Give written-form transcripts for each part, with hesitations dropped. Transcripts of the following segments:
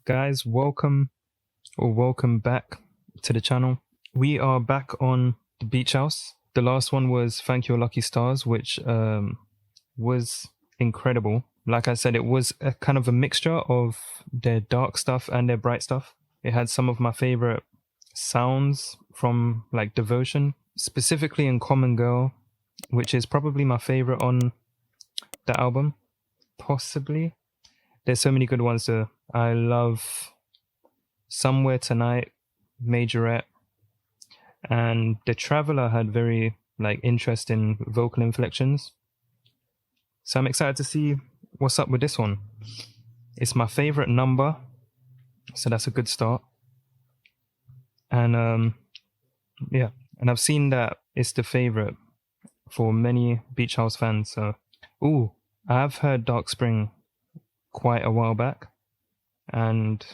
Guys, welcome back to the channel. We are back on the beach house. The last one was Thank Your Lucky Stars, which was incredible. Like I said, it was a kind of a mixture of their dark stuff and their bright stuff. It had some of my favorite sounds from like Devotion, specifically in Common Girl, which is probably my favorite on the album, possibly. There's so many good ones though. I love Somewhere Tonight, Majorette, and The Traveler had very like interesting vocal inflections. So I'm excited to see what's up with this one. It's my favorite number, so that's a good start. And yeah, and I've seen that it's the favorite for many Beach House fans. So, I've heard Dark Spring quite a while back, and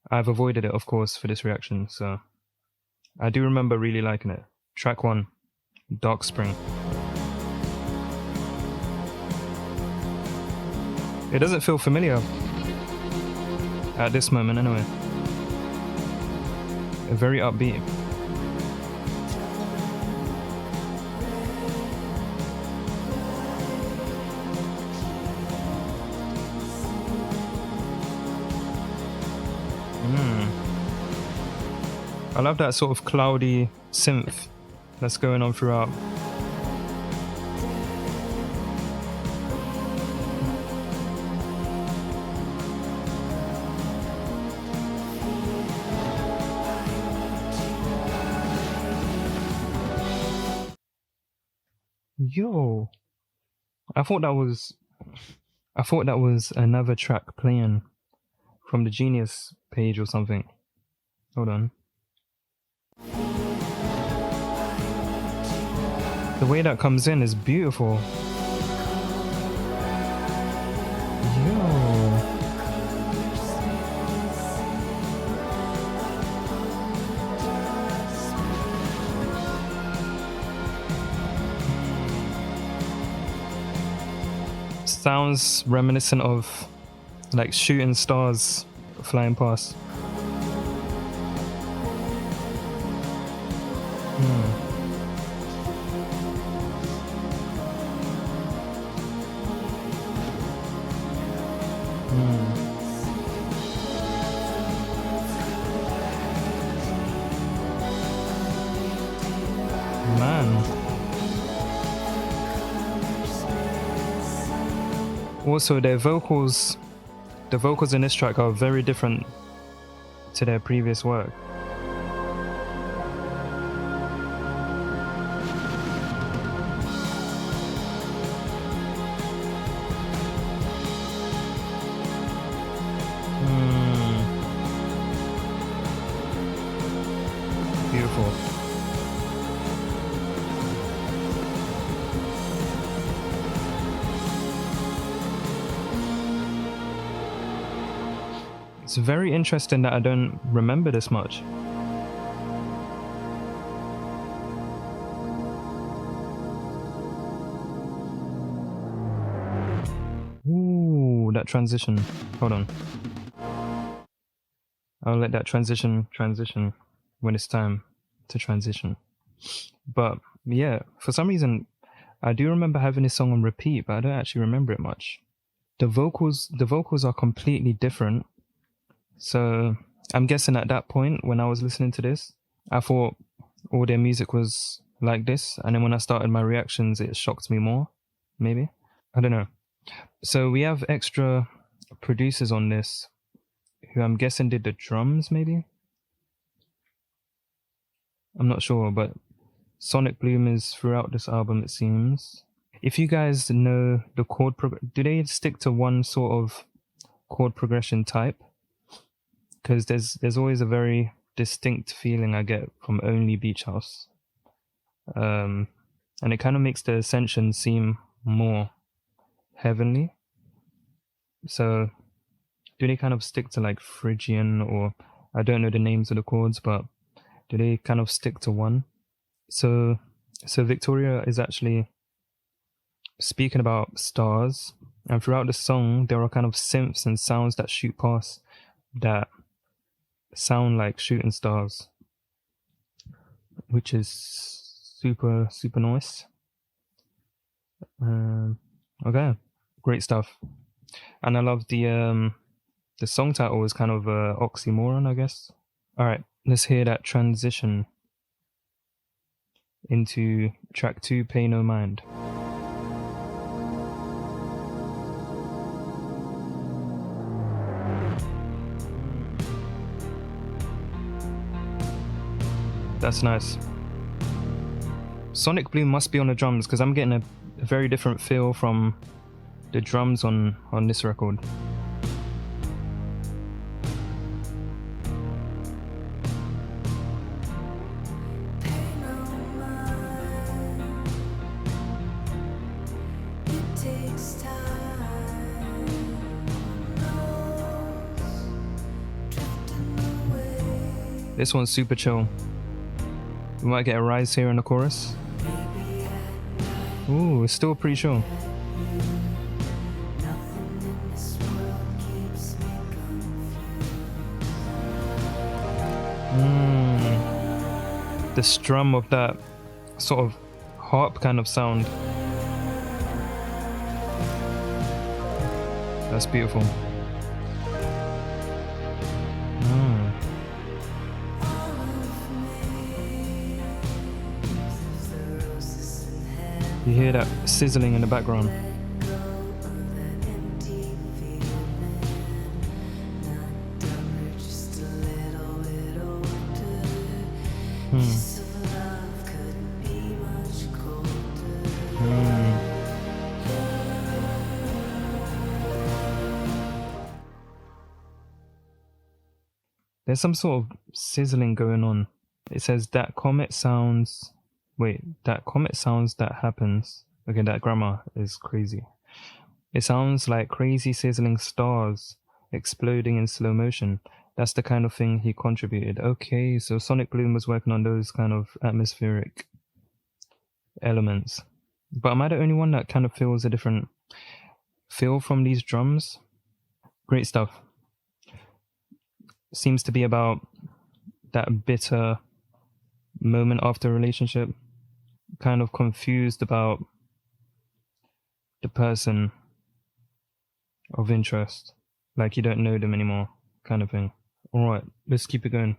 I've avoided it, of course, for this reaction. So I do remember really liking it. Track 1, Dark Spring. It doesn't feel familiar at this moment anyway. Very upbeat. I love that sort of cloudy synth that's going on throughout. Yo, I thought that was another track playing from the Genius page or something. Hold on. The way that comes in is beautiful. Yo. Sounds reminiscent of like shooting stars flying past. Man. Also, the vocals in this track are very different to their previous work. Beautiful. It's very interesting that I don't remember this much. Ooh, that transition. Hold on. I'll let that transition when it's time to transition. But yeah, for some reason, I do remember having this song on repeat, but I don't actually remember it much. The vocals are completely different. So I'm guessing at that point when I was listening to this, I thought all their music was like this. And then when I started my reactions, it shocked me more. Maybe. I don't know. So we have extra producers on this who I'm guessing did the drums, maybe? I'm not sure, but Sonic Bloom is throughout this album, it seems. If you guys know the chord do they stick to one sort of chord progression type? Because there's always a very distinct feeling I get from only Beach House. And it kind of makes the Ascension seem more heavenly. So do they kind of stick to like Phrygian, or I don't know the names of the chords, but do they kind of stick to one? So Victoria is actually speaking about stars, and throughout the song there are kind of synths and sounds that shoot past, that sound like shooting stars, which is super nice. Okay, great stuff. And I love the song title is kind of a oxymoron, I guess. All right, let's hear that transition into track 2, Pay No Mind. That's nice. Sonic Bloom must be on the drums, because I'm getting a very different feel from the drums on this record. This one's super chill. We might get a rise here in the chorus. Ooh, it's still pretty chill. The strum of that sort of harp kind of sound. That's beautiful. You hear that sizzling in the background. There's some sort of sizzling going on. It says that comet sounds... Wait, that comet sounds that happens. Okay, that grammar is crazy. It sounds like crazy sizzling stars exploding in slow motion. That's the kind of thing he contributed. Okay, so Sonic Bloom was working on those kind of atmospheric elements. But am I the only one that kind of feels a different feel from these drums? Great stuff. Seems to be about that bitter moment after a relationship. Kind of confused about the person of interest. Like you don't know them anymore, kind of thing. Alright, let's keep it going.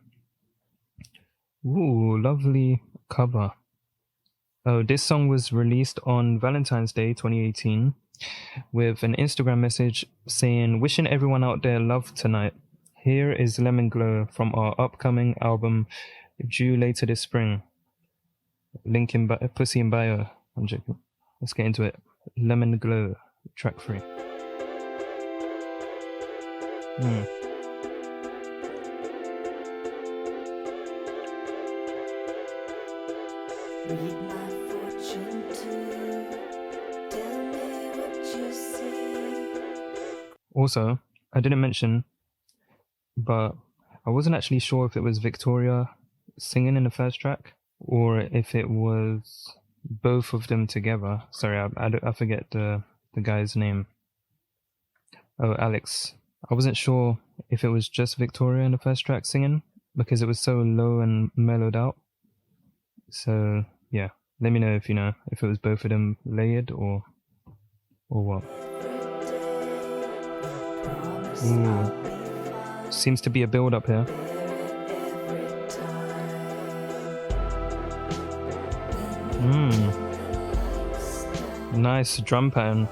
Ooh, lovely cover. Oh, this song was released on Valentine's Day 2018 with an Instagram message saying, "Wishing everyone out there love tonight. Here is Lemon Glow from our upcoming album due later this spring. Link in pussy in bio." I'm joking. Let's get into it. Lemon Glow, track 3. Read my fortune too. Tell me what you see. Also, I didn't mention, but I wasn't actually sure if it was Victoria singing in the first track or if it was both of them together. Sorry, I forget the guy's name. Oh, Alex. I wasn't sure if it was just Victoria in the first track singing because it was so low and mellowed out. So yeah, let me know if you know if it was both of them layered or what. Ooh, seems to be a build up here. Nice drum pattern.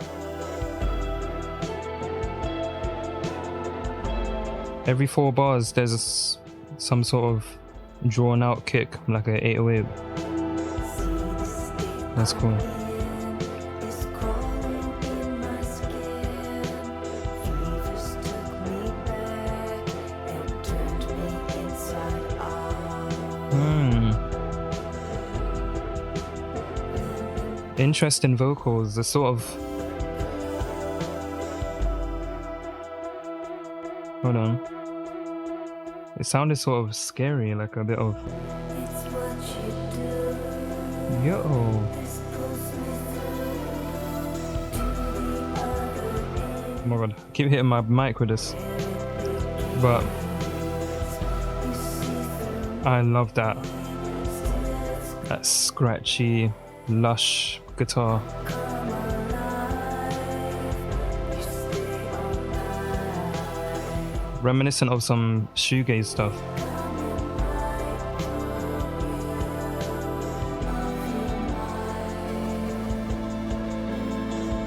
Every 4 bars there's some sort of drawn out kick, like a 808. That's cool. Interesting vocals, the sort of... Hold on. It sounded sort of scary, like a bit of... Yo! Oh my god, I keep hitting my mic with this. But I love that scratchy, lush guitar. Reminiscent of some shoegaze stuff.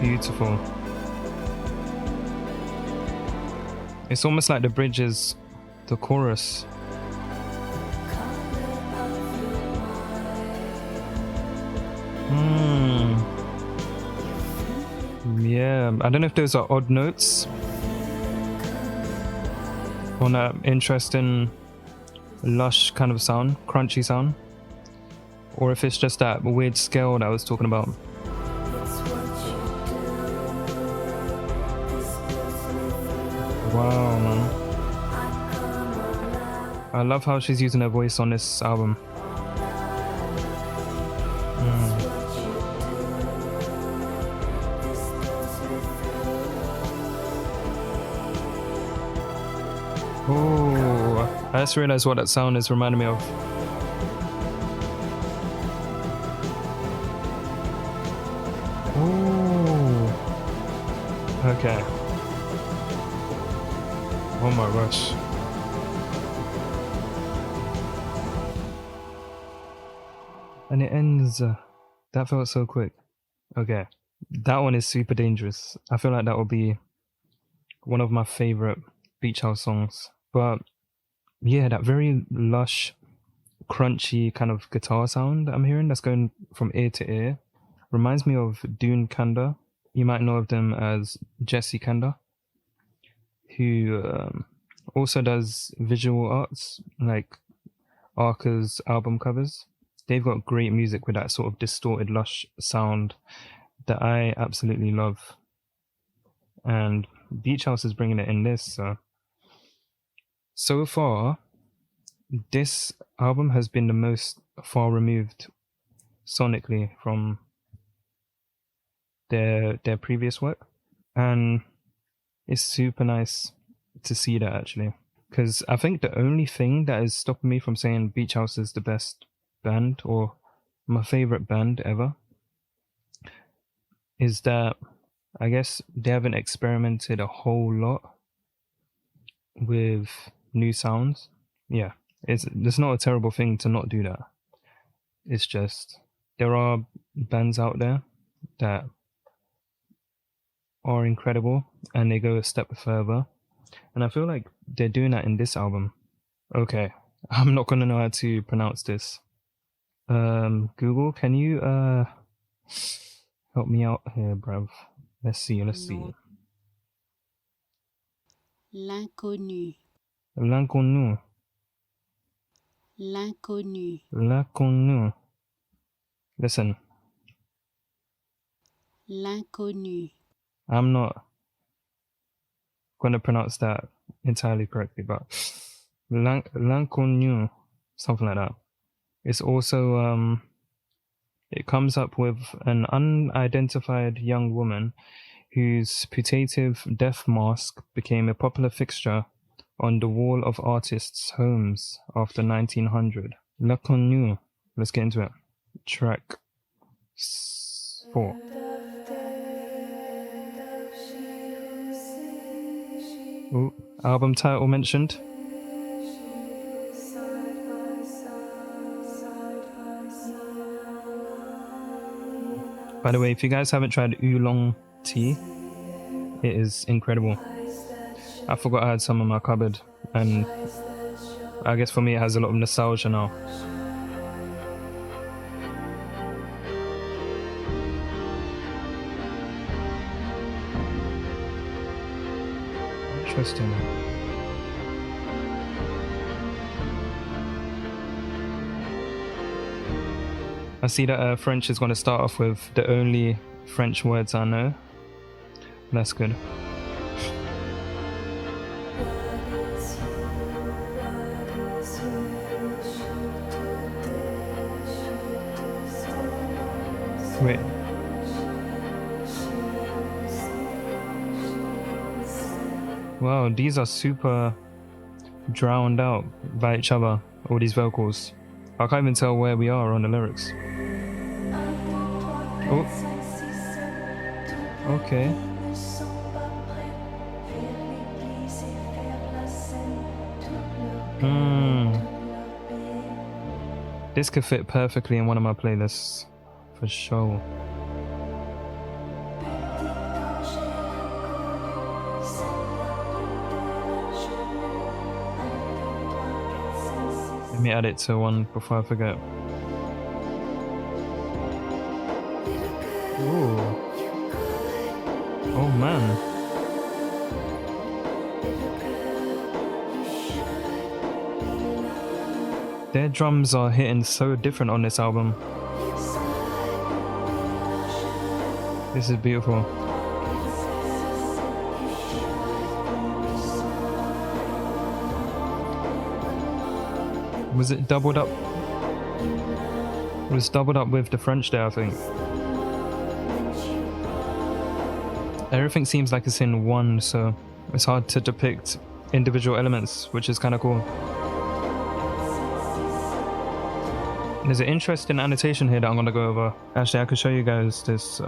Beautiful. It's almost like the bridge is the chorus. Yeah, I don't know if those are odd notes on that interesting, lush kind of sound, crunchy sound, or if it's just that weird scale that I was talking about. Wow, man. I love how she's using her voice on this album. Oh, I just realized what that sound is reminding me of. Oh, okay. Oh my gosh. And it ends. That felt so quick. Okay. That one is super dangerous. I feel like that will be one of my favorite beach house songs. But yeah, that very lush, crunchy kind of guitar sound I'm hearing that's going from ear to ear reminds me of Dune Kanda. You might know of them as Jesse Kanda, who also does visual arts like Arca's album covers. They've got great music with that sort of distorted, lush sound that I absolutely love. And Beach House is bringing it in this. So far, this album has been the most far removed sonically from their previous work. And it's super nice to see that, actually. Because I think the only thing that is stopping me from saying Beach House is the best band or my favorite band ever is that I guess they haven't experimented a whole lot with new sounds. Yeah, it's not a terrible thing to not do that. It's just there are bands out there that are incredible and they go a step further, and I feel like they're doing that in this album. Okay, I'm not gonna know how to pronounce this. Google, can you help me out here, bruv? Let's see. L'inconnu. L'inconnu. L'inconnu. L'inconnu. Listen, L'inconnu. I'm not going to pronounce that entirely correctly, but l'inconnu, something like that. It's also it comes up with an unidentified young woman whose putative death mask became a popular fixture on the wall of artists' homes after 1900. L'inconnu. Let's get into it. Track 4. Ooh, album title mentioned. By the way, if you guys haven't tried oolong tea, it is incredible. I forgot I had some in my cupboard, and I guess for me it has a lot of nostalgia now. Interesting. I see that French is going to start off with the only French words I know. That's good. Wait. Wow, these are super drowned out by each other, all these vocals. I can't even tell where we are on the lyrics. Oh, okay. This could fit perfectly in one of my playlists, for sure. Let me add it to one before I forget. Ooh. Oh man. Their drums are hitting so different on this album. This is beautiful. Was it doubled up? It was doubled up with the French there, I think. Everything seems like it's in one, so it's hard to depict individual elements, which is kind of cool. There's an interesting annotation here that I'm gonna go over. Actually, I could show you guys this. There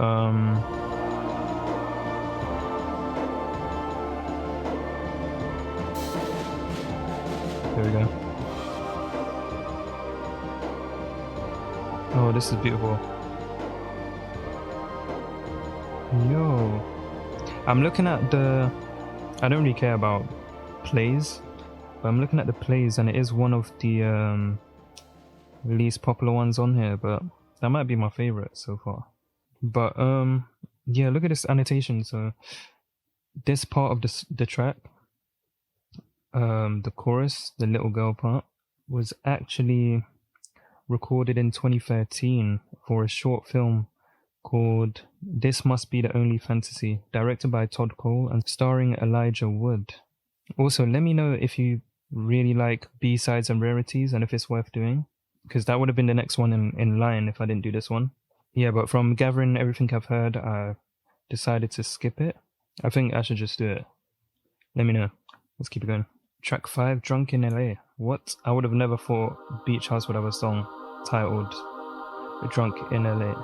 we go. Oh, this is beautiful. Yo. I'm looking at the... I don't really care about plays, but I'm looking at the plays and it is one of the least popular ones on here, but that might be my favorite so far. But yeah, look at this annotation. So this part of the track, the chorus, the little girl part, was actually recorded in 2013 for a short film called This Must Be the Only Fantasy, directed by Todd Cole and starring Elijah Wood. Also, let me know if you really like B-sides and rarities and if it's worth doing, because that would have been the next one in line if I didn't do this one. Yeah, but from gathering everything I've heard, I decided to skip it. I think I should just do it. Let me know. Let's keep it going. Track 5, Drunk in LA. What? I would have never thought Beach House would have a song titled Drunk in LA.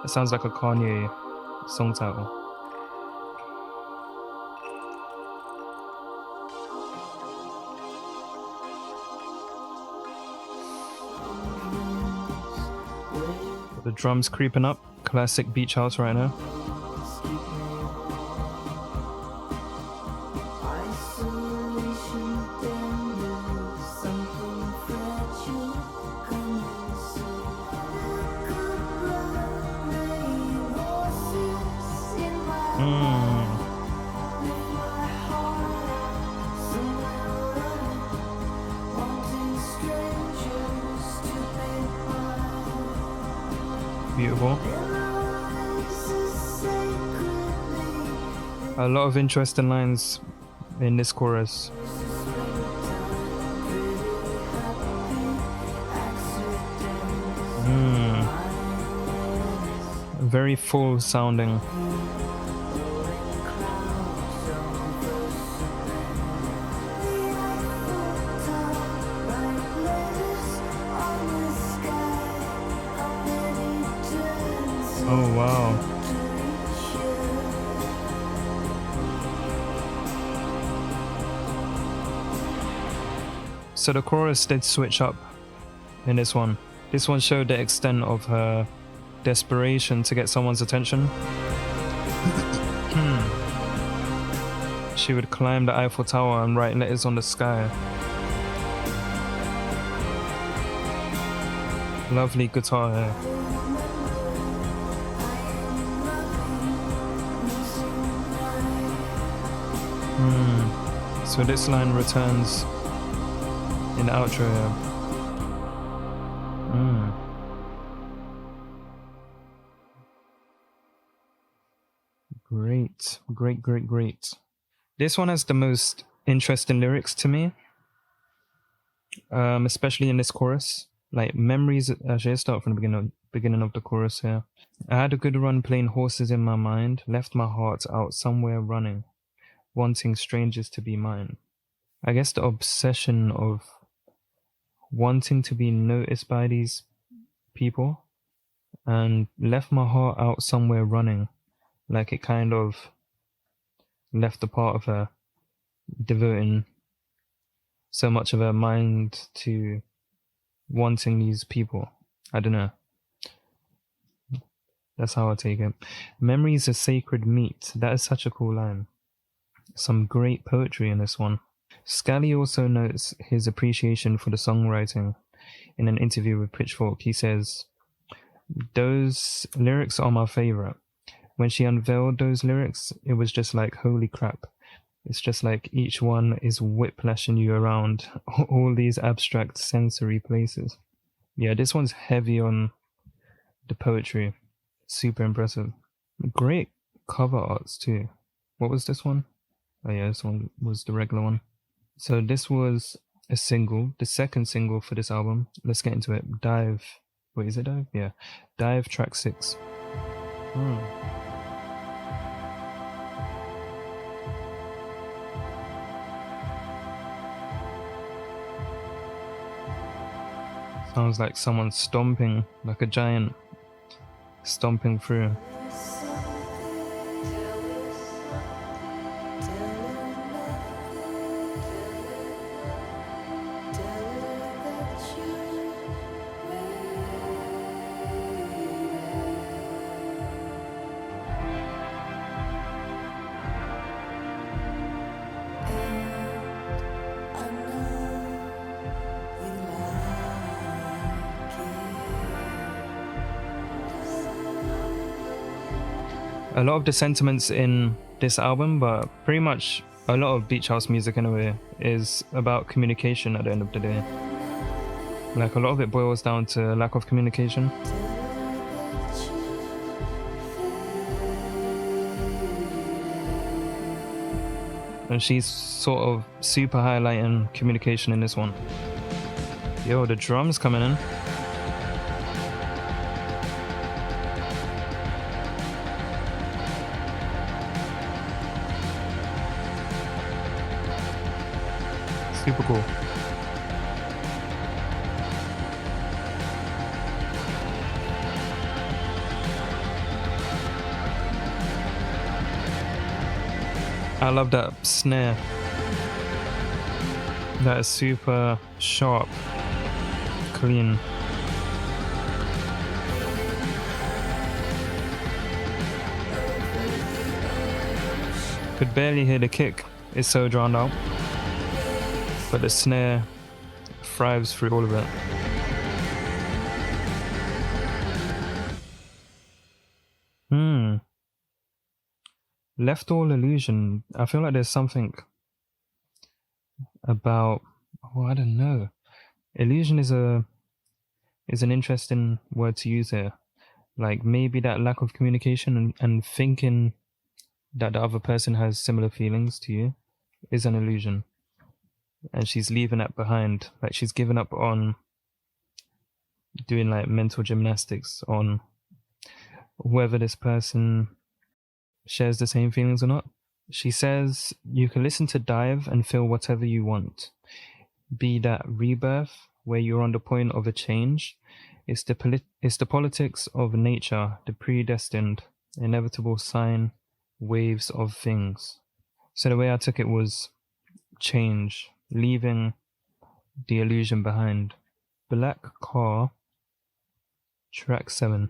It sounds like a Kanye song title. The drums creeping up. Classic Beach House right now. Beautiful. A lot of interesting lines in this chorus. Very full sounding. Oh wow. So the chorus did switch up in this one. This one showed the extent of her desperation to get someone's attention. She would climb the Eiffel Tower and write letters on the sky. Lovely guitar here. So this line returns in the outro here. Great. This one has the most interesting lyrics to me, especially in this chorus. Like memories. Actually, let's start from the beginning of the chorus here. I had a good run playing horses in my mind, left my heart out somewhere running, wanting strangers to be mine. I guess the obsession of wanting to be noticed by these people, and left my heart out somewhere running. Like it kind of left a part of her, devoting so much of her mind to wanting these people. I don't know. That's how I take it. Memories are sacred meat. That is such a cool line. Some great poetry in this one. Scally also notes his appreciation for the songwriting. In an interview with Pitchfork, he says, "Those lyrics are my favorite. When she unveiled those lyrics, it was just like, holy crap. It's just like each one is whiplashing you around all these abstract sensory places." Yeah, this one's heavy on the poetry. Super impressive. Great cover arts too. What was this one? Oh yeah, this one was the regular one. So this was a single, the second single for this album. Let's get into it. Dive. Wait, is it Dive? Yeah. Dive, track 6. Sounds like someone stomping, like a giant stomping through. A lot of the sentiments in this album, but pretty much a lot of beach house music anyway, is about communication at the end of the day. Like a lot of it boils down to lack of communication. And she's sort of super highlighting communication in this one. Yo, the drums coming in. Super cool. I love that snare. That is super sharp, clean. Could barely hear the kick, it's so drowned out. But the snare thrives through all of it. Left all illusion. I feel like there's something about, I don't know. Illusion is an interesting word to use here. Like maybe that lack of communication and thinking that the other person has similar feelings to you is an illusion. And she's leaving that behind. Like she's given up on doing like mental gymnastics on whether this person shares the same feelings or not. She says you can listen to Dive and feel whatever you want. Be that rebirth where you're on the point of a change. It's the politics of nature, the predestined, inevitable sine waves of things. So the way I took it was change, leaving the illusion behind. Black Car, track 7.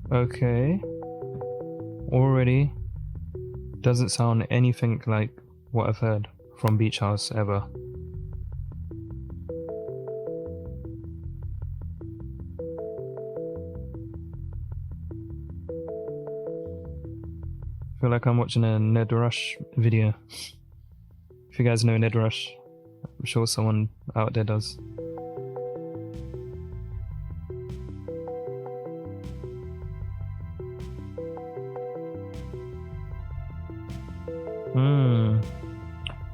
Okay. Already doesn't sound anything like what I've heard from Beach House ever. I feel like I'm watching a Ned Rush video. If you guys know Ned Rush, I'm sure someone out there does.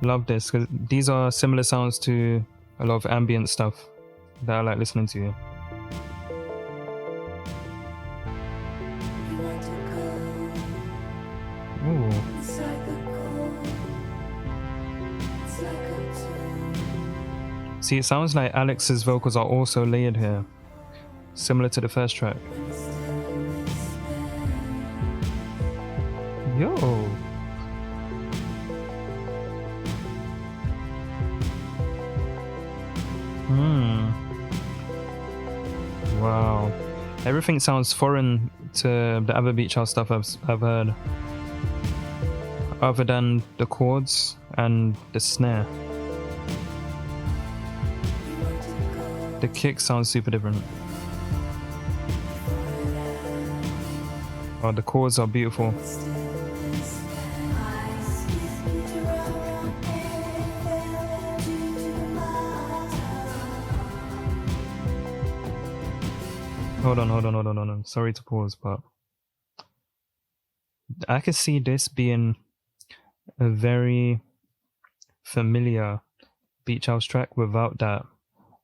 Love this, because these are similar sounds to a lot of ambient stuff that I like listening to. You want to go Ooh. inside the cold, See, it sounds like Alex's vocals are also layered here, similar to the first track. Yo. Wow. Everything sounds foreign to the other beach house stuff I've heard, other than the chords and the snare. The kick sounds super different. Oh, the chords are beautiful. Hold on. Sorry to pause, but I could see this being a very familiar beach house track without that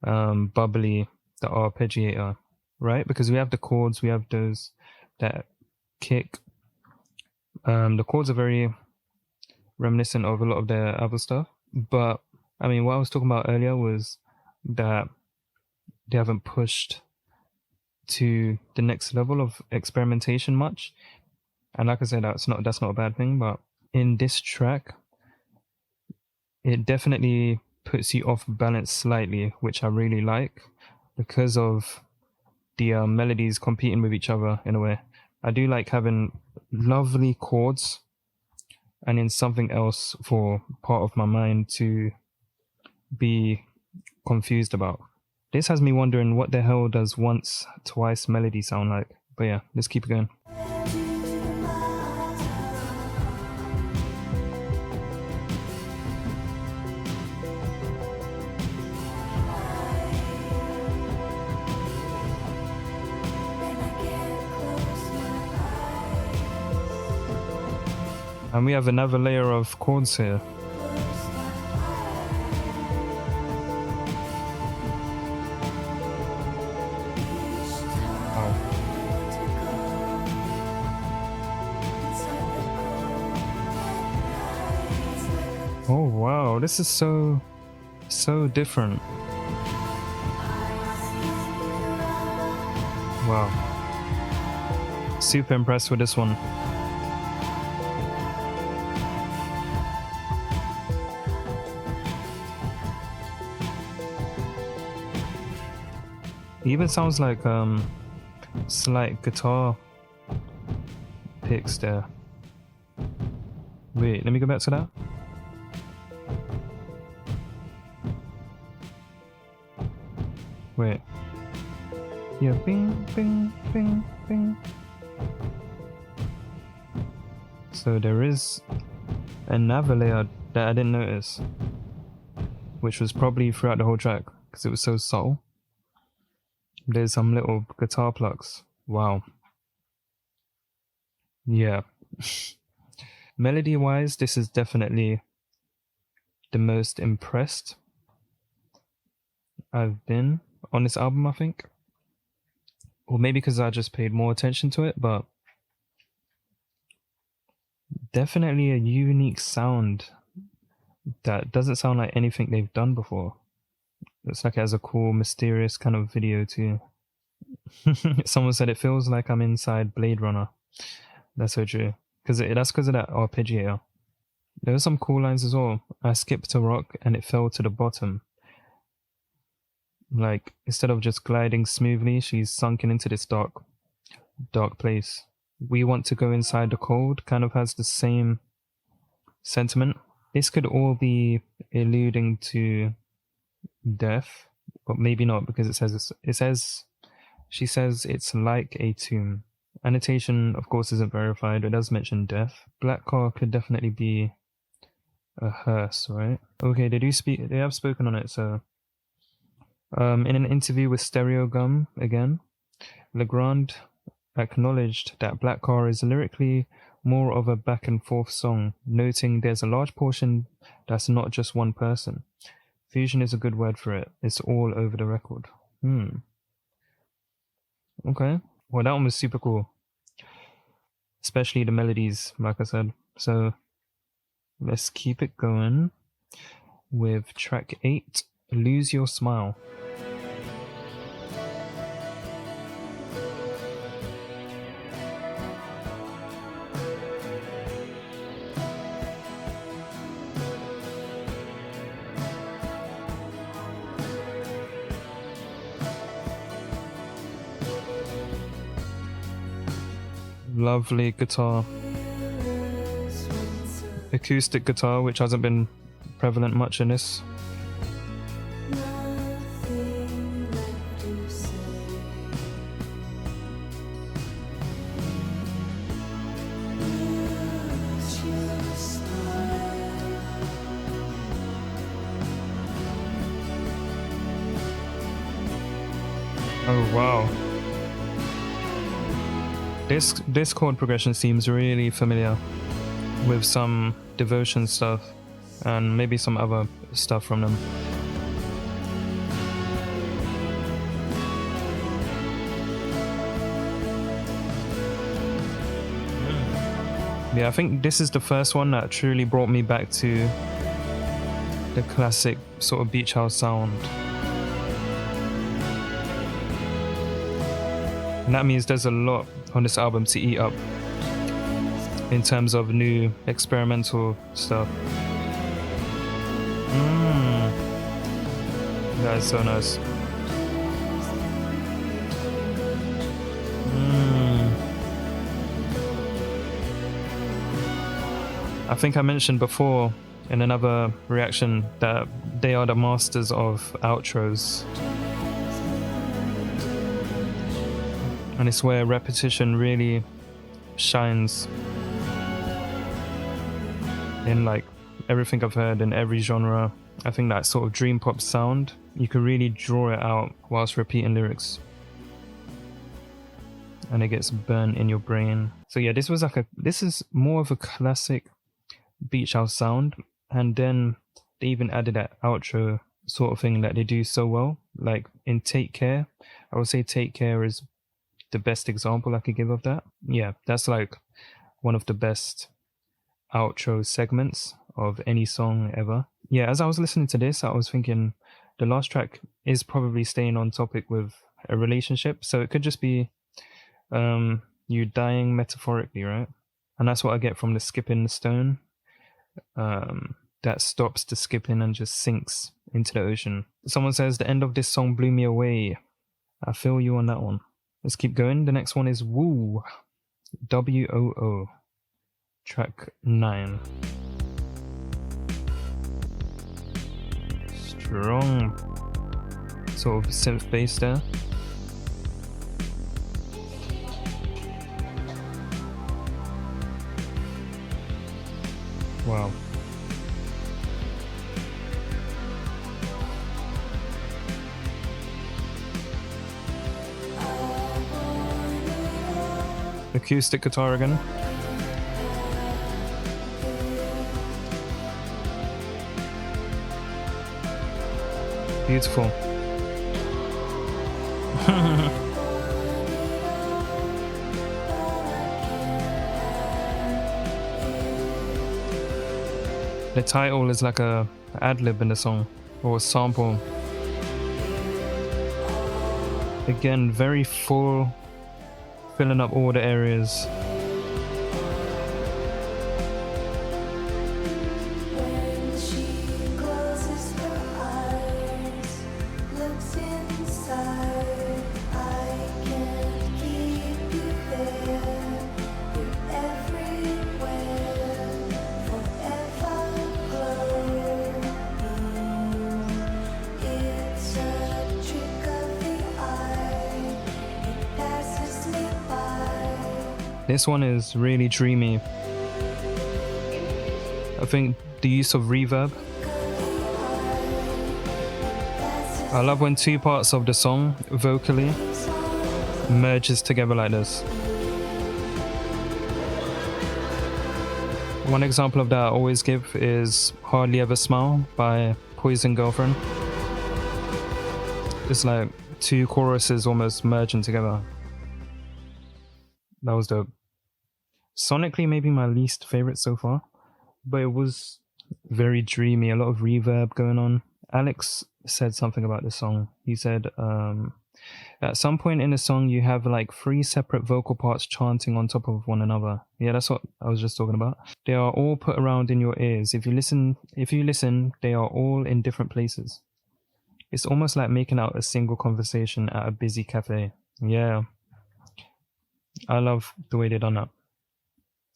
bubbly, the arpeggiator, right? Because we have the chords, we have that kick. The chords are very reminiscent of a lot of their other stuff, but I mean, what I was talking about earlier was that they haven't pushed to the next level of experimentation much, and like I said, that's not a bad thing, but in this track it definitely puts you off balance slightly, which I really like because of the melodies competing with each other in a way. I do like having lovely chords and in something else for part of my mind to be confused about. This has me wondering what the hell does once, twice melody sound like. But yeah, let's keep it going. And we have another layer of chords here. Oh wow, this is so different. Wow. Super impressed with this one. It even sounds like slight guitar picks there. Wait, let me go back to that. Wait. Yeah, bing, bing, bing, bing. So there is another layer that I didn't notice, which was probably throughout the whole track because it was so subtle. There's some little guitar plucks. Wow. Yeah. Melody wise, this is definitely the most impressed I've been on this album, I think. Or maybe because I just paid more attention to it, but definitely a unique sound that doesn't sound like anything they've done before. Looks like it has a cool, mysterious kind of video too. Someone said it feels like I'm inside Blade Runner. That's so true. That's because of that arpeggiator. There were some cool lines as well. I skipped a rock and it fell to the bottom. Like, instead of just gliding smoothly, she's sunken into this dark place. We want to go inside the cold kind of has the same sentiment. This could all be alluding to death, but maybe not, because she says it's like a tomb. Annotation, of course, isn't verified. It does mention death. Black car could definitely be a hearse, right? Okay, they have spoken on it, so in an interview with Stereo Gum again, Legrand acknowledged that Black Car is lyrically more of a back and forth song, noting there's a large portion that's not just one person. Fusion is a good word for it. It's all over the record. Okay. Well, that one was super cool. Especially the melodies, like I said. So let's keep it going with track 8, Lose Your Smile. Lovely guitar. Acoustic guitar, which hasn't been prevalent much in this. Nothing left to say. Lose your style. Oh wow. This chord progression seems really familiar with some devotion stuff and maybe some other stuff from them. Yeah, I think this is the first one that truly brought me back to the classic sort of beach house sound. And that means there's a lot on this album to eat up in terms of new experimental stuff. That is so nice. I think I mentioned before in another reaction that they are the masters of outros. And it's where repetition really shines in like everything I've heard in every genre. I think that sort of dream pop sound, you can really draw it out whilst repeating lyrics. And it gets burnt in your brain. So yeah, this is more of a classic beach house sound. And then they even added that outro sort of thing that they do so well. Like in Take Care, I would say Take Care is the best example I could give of that. Yeah, that's like one of the best outro segments of any song ever. Yeah, as I was listening to this, I was thinking the last track is probably staying on topic with a relationship, so it could just be you dying metaphorically, right? And that's what I get from the skipping stone. That stops the skipping and just sinks into the ocean. Someone says the end of this song blew me away. I feel you on that one. Let's keep going. The next one is Woo. WOO. Track 9. Strong sort of synth bass there. Wow. Acoustic guitar again. Beautiful. The title is like a ad-lib in the song, or a sample. Again, very full, filling up all the areas. When she closes her eyes, looks inside, I can't keep you there. You're everywhere, forever glowing. It's a trick of the eye, it passes me by. This one is really dreamy. I think the use of reverb. I love when two parts of the song, vocally, merges together like this. One example of that I always give is Hardly Ever Smile by Poison Girlfriend. It's like two choruses almost merging together. That was dope. Sonically, maybe my least favorite so far, but it was very dreamy, a lot of reverb going on, Alex said something about this song. He said, at some point in the song, you have like 3 separate vocal parts chanting on top of one another. Yeah, that's what I was just talking about. They are all put around in your ears. If you listen, they are all in different places. It's almost like making out a single conversation at a busy cafe. Yeah, I love the way they done that.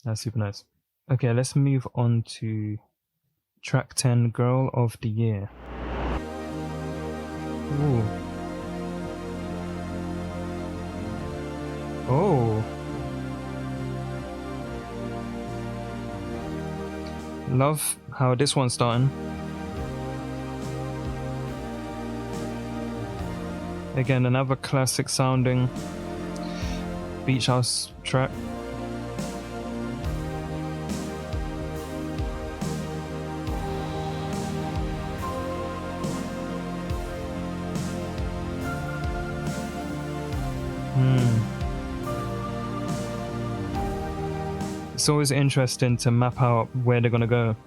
That's super nice. Okay, let's move on to track 10, Girl of the Year. Ooh. Oh. Love how this one's starting. Again, another classic sounding beach house track. It's always interesting to map out where they're gonna go,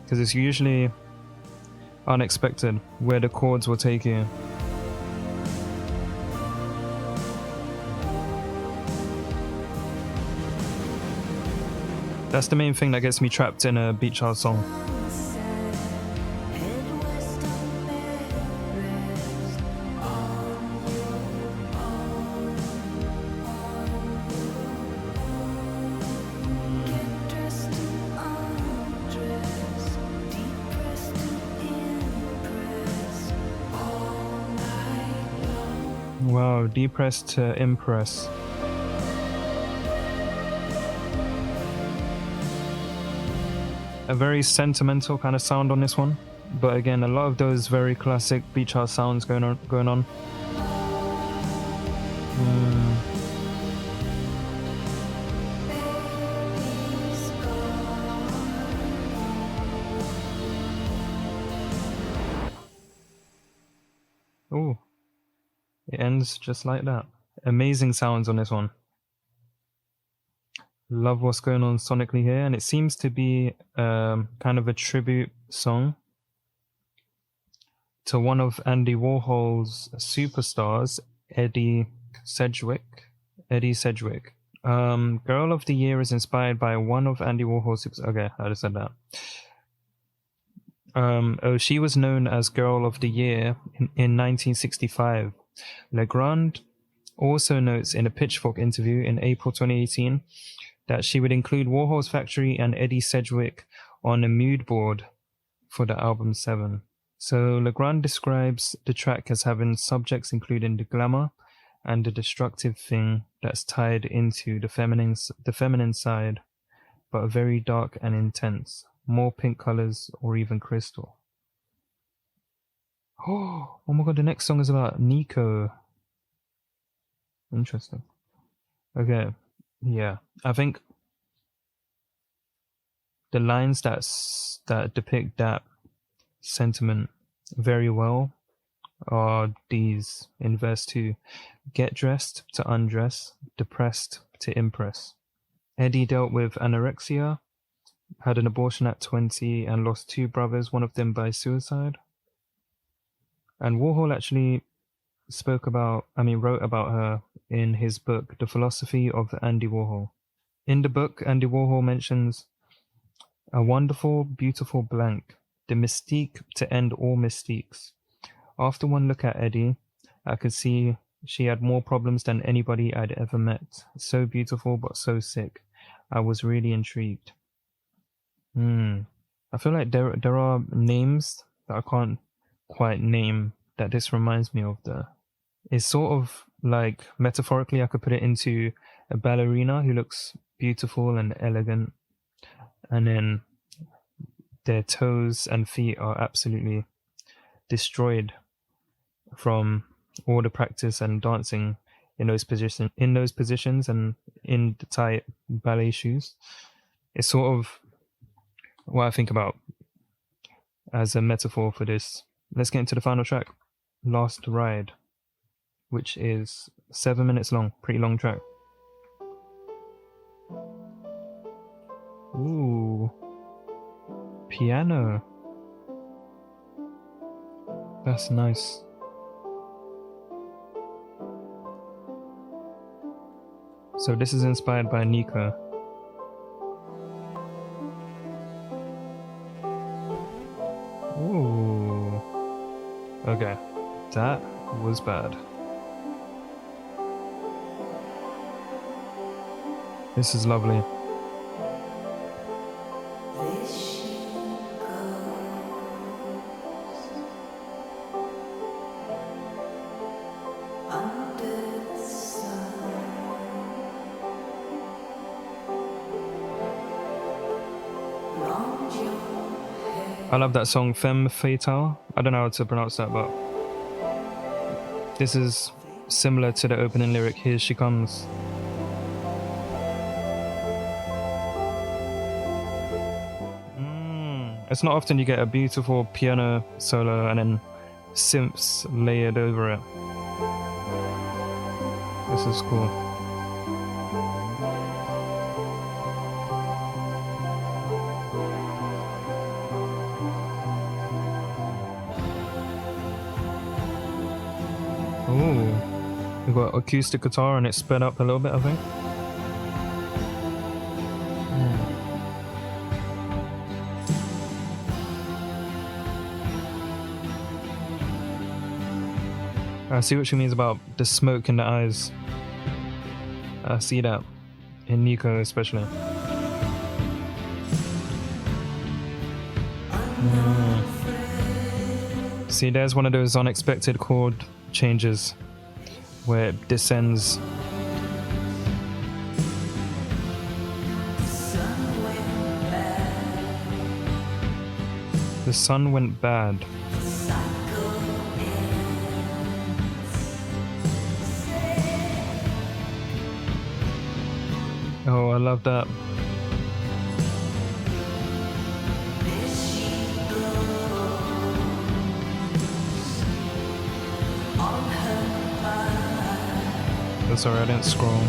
because it's usually unexpected where the chords will take you. That's the main thing that gets me trapped in a beach house song. Wow, depressed to impress. A very sentimental kind of sound on this one, but again, a lot of those very classic beach house sounds going on. Oh, it ends just like that. Amazing sounds on this one. Love what's going on sonically here, and it seems to be kind of a tribute song to one of Andy Warhol's superstars, Eddie Sedgwick. Girl of the Year is inspired by one of Andy Warhol's superstars. Okay, I just said that. She was known as Girl of the Year in 1965. Legrand also notes in a Pitchfork interview in April 2018 that she would include Warhol's Factory and Eddie Sedgwick on a mood board for the album 7. So Legrand describes the track as having subjects including the glamour and the destructive thing that's tied into the feminine side, but very dark and intense, more pink colors or even crystal. Oh my god, the next song is about Nico. Interesting. Okay, yeah, I think the lines that depict that sentiment very well are these in verse 2. Get dressed to undress, depressed to impress. Eddie dealt with anorexia, had an abortion at 20 and lost 2 brothers, one of them by suicide. And Warhol actually wrote about her in his book, The Philosophy of Andy Warhol. In the book, Andy Warhol mentions a wonderful, beautiful blank, the mystique to end all mystiques. After one look at Eddie, I could see she had more problems than anybody I'd ever met. So beautiful, but so sick. I was really intrigued. I feel like there are names that I can't quite name that this reminds me of. It's sort of like, metaphorically, I could put it into a ballerina who looks beautiful and elegant, and then their toes and feet are absolutely destroyed from all the practice and dancing in those positions and in the tight ballet shoes. It's sort of what I think about as a metaphor for this. Let's get into the final track, Last Ride, which is 7 minutes long. Pretty long track. Ooh, piano. That's nice. So this is inspired by Nika. Ooh. Okay. That was bad. This is lovely. This she goes under the sun. Long your hair. I love that song Femme Fatale. I don't know how to pronounce that, but this is similar to the opening lyric, Here She Comes. It's not often you get a beautiful piano solo and then synths layered over it. This is cool. Ooh, we've got acoustic guitar and it's sped up a little bit, I think. I see what she means about the smoke in the eyes. I see that in Nico especially. See, there's one of those unexpected chord changes where it descends. The sun went bad. Oh, I love that. Oh, sorry, I didn't scroll.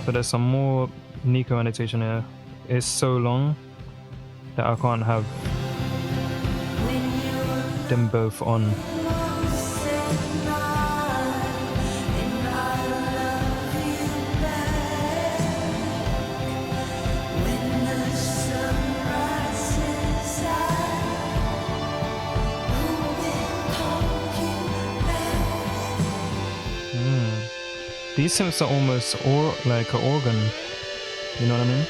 So there's some more Nico annotation here. It's so long that I can't have them both on. These synths are almost like an organ. You know what I mean?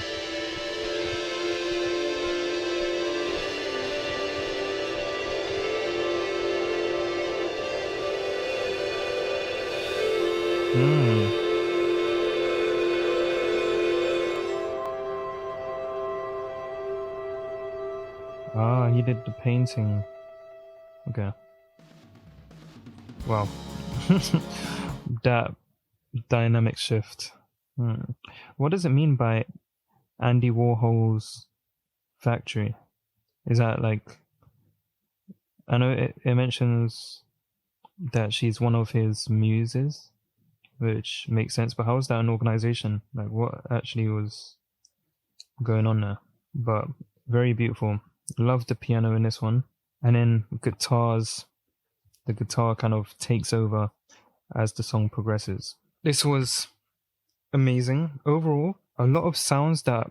Ah, he did the painting. Okay. Wow. That dynamic shift. What does it mean by Andy Warhol's factory? Is that like, I know it mentions that she's one of his muses, which makes sense, but how is that an organization? Like, what actually was going on there? But very beautiful. Love the piano in this one. And then guitars, the guitar kind of takes over as the song progresses. This was amazing. Overall, a lot of sounds that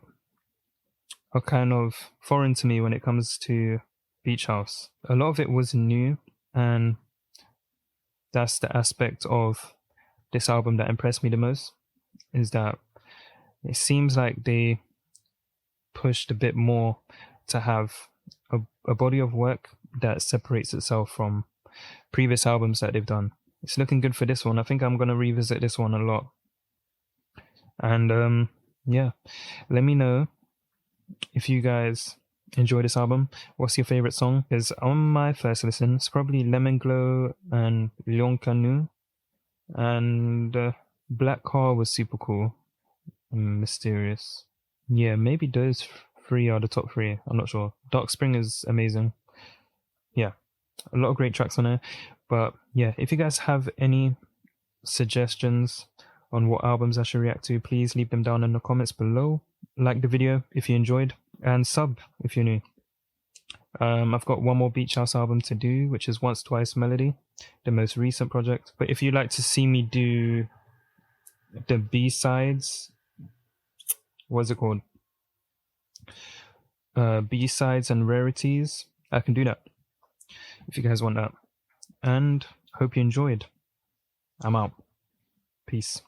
are kind of foreign to me when it comes to Beach House. A lot of it was new, and that's the aspect of this album that impressed me the most, is that it seems like they pushed a bit more to have a body of work that separates itself from previous albums that they've done. It's looking good for this one. I think I'm going to revisit this one a lot. And yeah, let me know if you guys enjoy this album. What's your favorite song? Because on my first listen, it's probably Lemon Glow and Lion Canu. And Black Car was super cool and mysterious. Yeah, maybe those three are the top three. I'm not sure. Dark Spring is amazing. Yeah, a lot of great tracks on there. But yeah, if you guys have any suggestions on what albums I should react to, please leave them down in the comments below. like the video if you enjoyed, and sub if you're new. I've got one more Beach House album to do, which is Once Twice Melody, the most recent project. But if you'd like to see me do the B-sides, what's it called? B-sides and rarities, I can do that if you guys want that. And hope you enjoyed. I'm out. Peace.